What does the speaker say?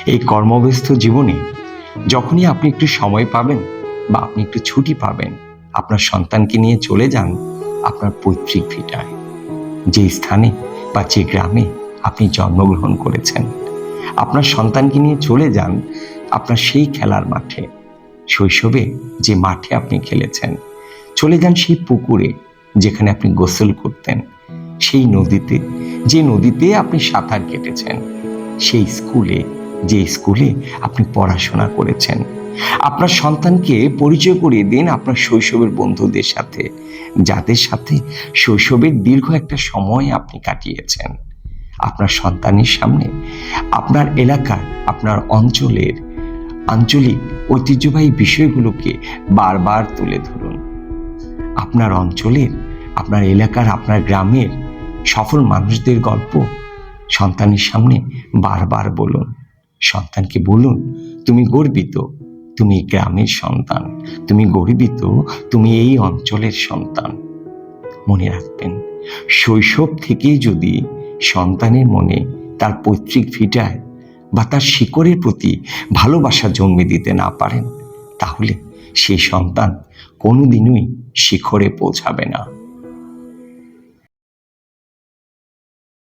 এই কর্মব্যস্ত জীবনে যখনই আপনি একটু সময় পাবেন বা আপনি একটু ছুটি পাবেন, আপনার সন্তানকে নিয়ে চলে যান আপনার পৈতৃক ভিটায়, যে স্থানে বা যে গ্রামে আপনি জন্মগ্রহণ করেছেন। আপনার সন্তানকে নিয়ে চলে যান আপনার সেই খেলার মাঠে, শৈশবে যে মাঠে আপনি খেলেছেন। চলে যান সেই পুকুরে যেখানে আপনি গোসল করতেন, সেই নদীতে যে নদীতে আপনি সাঁতার কেটেছেন, সেই স্কুলে যে স্কুলে আপনি পড়াশোনা করেছেন। আপনার সন্তানকে পরিচয় করিয়ে দিন আপনার শৈশবের বন্ধুদের সাথে, যাদের সাথে শৈশবের দীর্ঘ একটা সময় আপনি কাটিয়েছেন। আপনার সন্তানের সামনে আপনার এলাকার, আপনার অঞ্চলের আঞ্চলিক ঐতিহ্যবাহী বিষয়গুলোকে বারবার তুলে ধরুন। আপনার অঞ্চলের, আপনার এলাকার, আপনার গ্রামের সফল মানুষদের গল্প সন্তানের সামনে বারবার বলুন। সন্তানকে বলুন, তুমি গর্বিত, তুমি গ্রামের সন্তান, তুমি গর্বিত, তুমি এই অঞ্চলের সন্তান। মনে রাখবেন, শৈশব থেকেই যদি সন্তানের মনে তার পৈতৃক ভিটায় বা তার শিকড়ের প্রতি ভালোবাসা জন্মে দিতে না পারেন, তাহলে সেই সন্তান কোনোদিনই শিখরে পৌঁছাবে না।